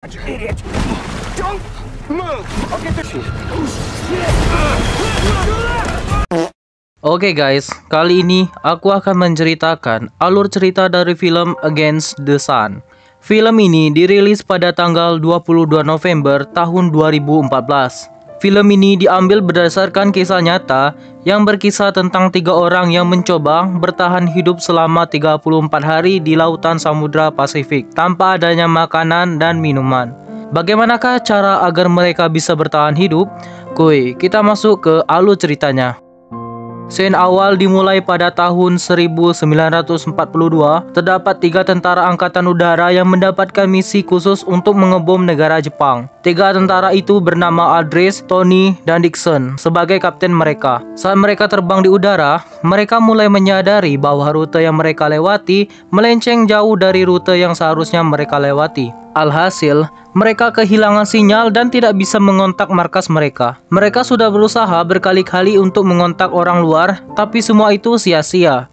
Idiot! Don't move! I'll get the shit. Oke guys, kali ini aku akan menceritakan alur cerita dari film Against the Sun. Film ini dirilis pada tanggal 22 November tahun 2014. Film ini diambil berdasarkan kisah nyata yang berkisah tentang 3 orang yang mencoba bertahan hidup selama 34 hari di lautan Samudra Pasifik tanpa adanya makanan dan minuman. Bagaimanakah cara agar mereka bisa bertahan hidup? Kuy, kita masuk ke alur ceritanya. Scene awal dimulai pada tahun 1942. Terdapat 3 tentara angkatan udara yang mendapatkan misi khusus untuk mengebom negara Jepang. 3 tentara itu bernama Aldrich, Tony, dan Dixon sebagai kapten mereka. Saat mereka terbang di udara, mereka mulai menyadari bahwa rute yang mereka lewati melenceng jauh dari rute yang seharusnya mereka lewati. Alhasil, mereka kehilangan sinyal dan tidak bisa mengontak markas mereka. Mereka sudah berusaha berkali-kali untuk mengontak orang luar, tapi semua itu sia-sia.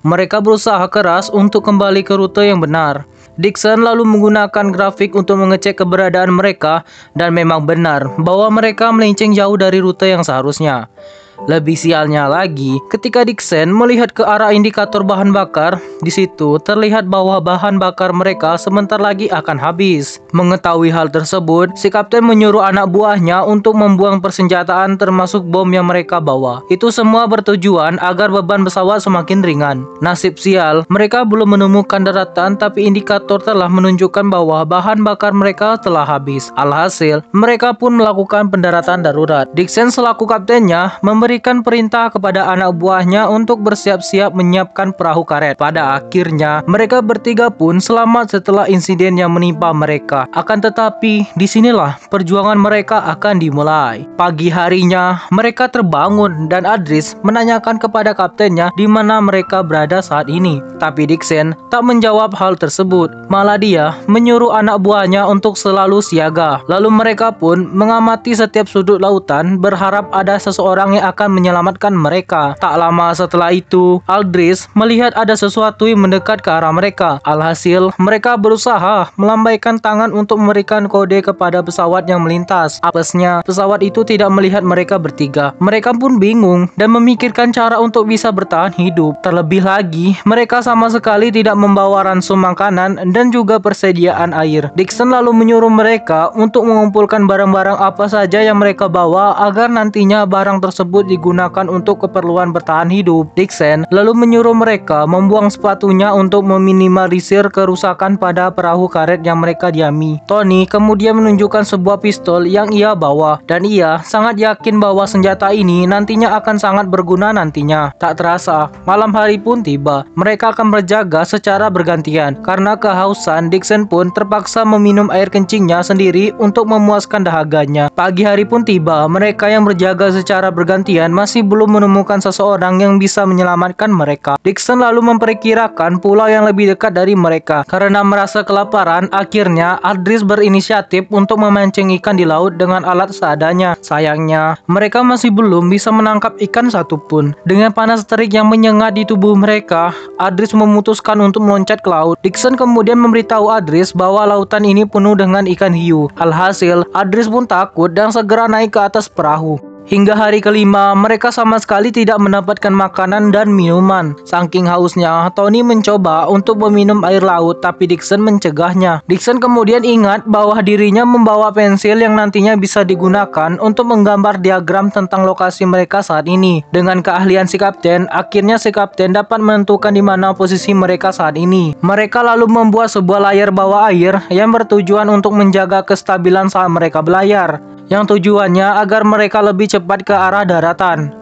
Mereka berusaha keras untuk kembali ke rute yang benar. Dixon lalu menggunakan grafik untuk mengecek keberadaan mereka, dan memang benar bahwa mereka melenceng jauh dari rute yang seharusnya. Lebih sialnya lagi, ketika Dixon melihat ke arah indikator bahan bakar, di situ terlihat bahwa bahan bakar mereka sebentar lagi akan habis. Mengetahui hal tersebut, si kapten menyuruh anak buahnya untuk membuang persenjataan termasuk bom yang mereka bawa. Itu semua bertujuan agar beban pesawat semakin ringan. Nasib sial, mereka belum menemukan daratan, tapi indikator telah menunjukkan bahwa bahan bakar mereka telah habis. Alhasil, mereka pun melakukan pendaratan darurat. Dixon selaku kaptennya memberikan perintah kepada anak buahnya untuk bersiap-siap menyiapkan perahu karet. Pada akhirnya, mereka bertiga pun selamat setelah insiden yang menimpa mereka. Akan tetapi, disinilah perjuangan mereka akan dimulai. Pagi harinya, mereka terbangun dan Aldrich menanyakan kepada kaptennya di mana mereka berada saat ini. Tapi Dixon tak menjawab hal tersebut. Malah dia menyuruh anak buahnya untuk selalu siaga. Lalu mereka pun mengamati setiap sudut lautan, berharap ada seseorang yang akan menyelamatkan mereka. Tak lama setelah itu, Aldrich melihat ada sesuatu yang mendekat ke arah mereka. Alhasil, mereka berusaha melambaikan tangan untuk memberikan kode kepada pesawat yang melintas. Apesnya, pesawat itu tidak melihat mereka bertiga. Mereka pun bingung dan memikirkan cara untuk bisa bertahan hidup. Terlebih lagi, mereka sama sekali tidak membawa ransum makanan dan juga persediaan air. Dixon lalu menyuruh mereka untuk mengumpulkan barang-barang apa saja yang mereka bawa agar nantinya barang tersebut digunakan untuk keperluan bertahan hidup. Dixon lalu menyuruh mereka membuang sepatunya untuk meminimalisir kerusakan pada perahu karet yang mereka diami. Tony kemudian menunjukkan sebuah pistol yang ia bawa, dan ia sangat yakin bahwa senjata ini nantinya akan sangat berguna nantinya. Tak terasa, malam hari pun tiba. Mereka akan berjaga secara bergantian. Karena kehausan, Dixon pun terpaksa meminum air kencingnya sendiri untuk memuaskan dahaganya. Pagi hari pun tiba. Mereka yang berjaga secara bergantian masih belum menemukan seseorang yang bisa menyelamatkan mereka. Dixon lalu memperkirakan pulau yang lebih dekat dari mereka. Karena merasa kelaparan, akhirnya Aldrich berinisiatif untuk memancing ikan di laut dengan alat seadanya. Sayangnya, mereka masih belum bisa menangkap ikan satupun. Dengan panas terik yang menyengat di tubuh mereka, Aldrich memutuskan untuk meloncat ke laut. Dixon kemudian memberitahu Aldrich bahwa lautan ini penuh dengan ikan hiu. Alhasil, Aldrich pun takut dan segera naik ke atas perahu. Hingga hari kelima, mereka sama sekali tidak mendapatkan makanan dan minuman. Saking hausnya, Tony mencoba untuk meminum air laut, tapi Dixon mencegahnya. Dixon kemudian ingat bahwa dirinya membawa pensil yang nantinya bisa digunakan untuk menggambar diagram tentang lokasi mereka saat ini. Dengan keahlian si kapten, akhirnya si kapten dapat menentukan di mana posisi mereka saat ini. Mereka lalu membuat sebuah layar bawah air yang bertujuan untuk menjaga kestabilan saat mereka berlayar, yang tujuannya agar mereka lebih cepat ke arah daratan.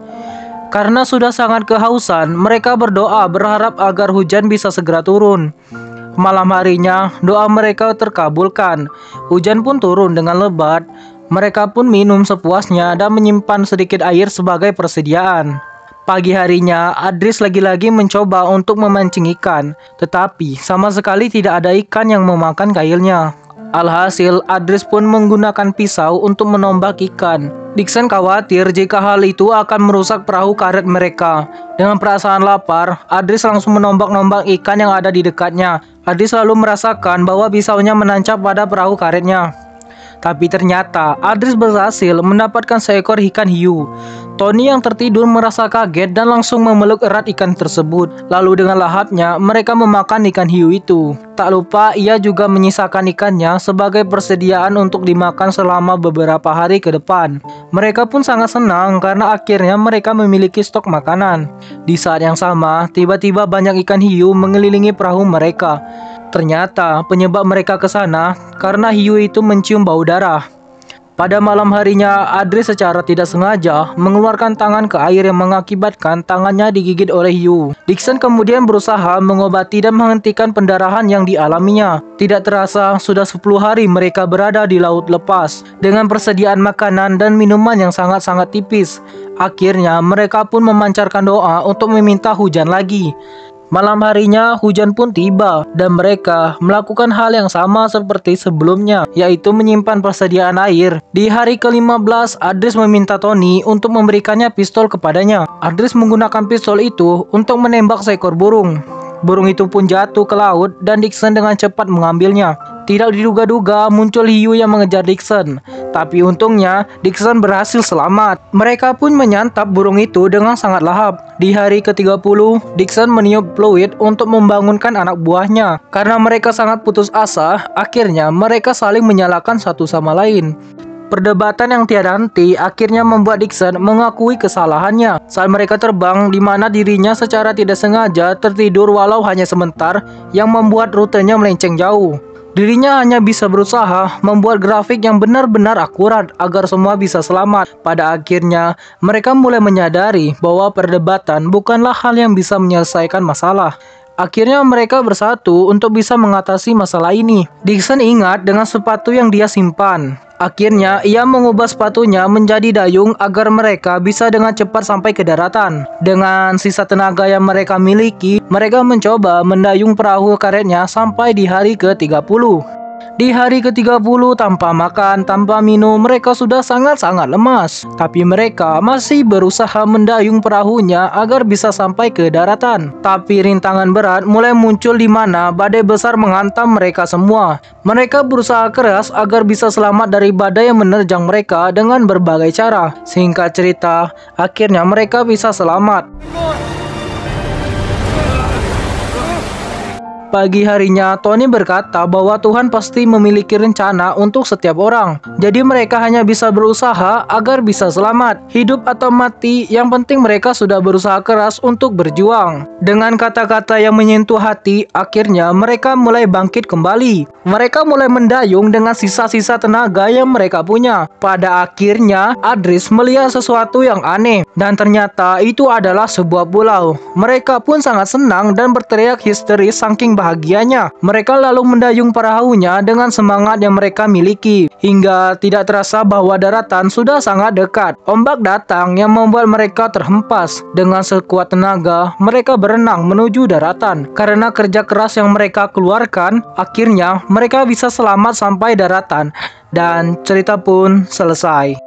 Karena sudah sangat kehausan, mereka berdoa berharap agar hujan bisa segera turun. Malam harinya, doa mereka terkabulkan. Hujan pun turun dengan lebat. Mereka pun minum sepuasnya dan menyimpan sedikit air sebagai persediaan. Pagi harinya, Aldrich lagi-lagi mencoba untuk memancing ikan, tetapi sama sekali tidak ada ikan yang memakan kailnya. Alhasil, Adris pun menggunakan pisau untuk menombak ikan. Dixon khawatir jika hal itu akan merusak perahu karet mereka. Dengan perasaan lapar, Adris langsung menombak-nombak ikan yang ada di dekatnya. Adris lalu merasakan bahwa pisaunya menancap pada perahu karetnya. Tapi ternyata Adris berhasil mendapatkan seekor ikan hiu. Tony yang tertidur merasa kaget dan langsung memeluk erat ikan tersebut. Lalu dengan lahapnya mereka memakan ikan hiu itu. Tak lupa ia juga menyisakan ikannya sebagai persediaan untuk dimakan selama beberapa hari ke depan. Mereka pun sangat senang karena akhirnya mereka memiliki stok makanan. Di saat yang sama, tiba-tiba banyak ikan hiu mengelilingi perahu mereka. Ternyata penyebab mereka ke sana karena hiu itu mencium bau darah. Pada malam harinya, Adris secara tidak sengaja mengeluarkan tangan ke air yang mengakibatkan tangannya digigit oleh hiu. Dixon kemudian berusaha mengobati dan menghentikan pendarahan yang dialaminya. Tidak terasa, sudah 10 hari mereka berada di laut lepas dengan persediaan makanan dan minuman yang sangat-sangat tipis. Akhirnya, mereka pun memancarkan doa untuk meminta hujan lagi. Malam harinya hujan pun tiba dan mereka melakukan hal yang sama seperti sebelumnya, yaitu menyimpan persediaan air. Di hari ke-15, Adris meminta Tony untuk memberikannya pistol kepadanya. Adris menggunakan pistol itu untuk menembak seekor burung. Burung itu pun jatuh ke laut dan Dixon dengan cepat mengambilnya. Tidak diduga-duga muncul hiu yang mengejar Dixon. Tapi untungnya Dixon berhasil selamat. Mereka pun menyantap burung itu dengan sangat lahap. Di hari ke-30, Dixon meniup fluid untuk membangunkan anak buahnya. Karena mereka sangat putus asa, akhirnya mereka saling menyalahkan satu sama lain. Perdebatan yang tiada henti akhirnya membuat Dixon mengakui kesalahannya saat mereka terbang, di mana dirinya secara tidak sengaja tertidur walau hanya sebentar, yang membuat rutenya melenceng jauh. Dirinya hanya bisa berusaha membuat grafik yang benar-benar akurat agar semua bisa selamat. Pada akhirnya, mereka mulai menyadari bahwa perdebatan bukanlah hal yang bisa menyelesaikan masalah. Akhirnya mereka bersatu untuk bisa mengatasi masalah ini. Dixon ingat dengan sepatu yang dia simpan. Akhirnya ia mengubah sepatunya menjadi dayung agar mereka bisa dengan cepat sampai ke daratan. Dengan sisa tenaga yang mereka miliki, mereka mencoba mendayung perahu karetnya sampai di hari ke-30. Di hari ke-30 tanpa makan, tanpa minum, mereka sudah sangat-sangat lemas. Tapi mereka masih berusaha mendayung perahunya agar bisa sampai ke daratan. Tapi rintangan berat mulai muncul di mana badai besar menghantam mereka semua. Mereka berusaha keras agar bisa selamat dari badai yang menerjang mereka dengan berbagai cara. Singkat cerita, akhirnya mereka bisa selamat. Pagi harinya, Tony berkata bahwa Tuhan pasti memiliki rencana untuk setiap orang. Jadi mereka hanya bisa berusaha agar bisa selamat. Hidup atau mati, yang penting mereka sudah berusaha keras untuk berjuang. Dengan kata-kata yang menyentuh hati, akhirnya mereka mulai bangkit kembali. Mereka mulai mendayung dengan sisa-sisa tenaga yang mereka punya. Pada akhirnya, Adris melihat sesuatu yang aneh. Dan ternyata itu adalah sebuah pulau. Mereka pun sangat senang dan berteriak histeris saking bahagianya. Mereka lalu mendayung perahunya dengan semangat yang mereka miliki. Hingga tidak terasa bahwa daratan sudah sangat dekat. Ombak datang yang membuat mereka terhempas. Dengan sekuat tenaga, mereka berenang menuju daratan. Karena kerja keras yang mereka keluarkan, akhirnya mereka bisa selamat sampai daratan. Dan cerita pun selesai.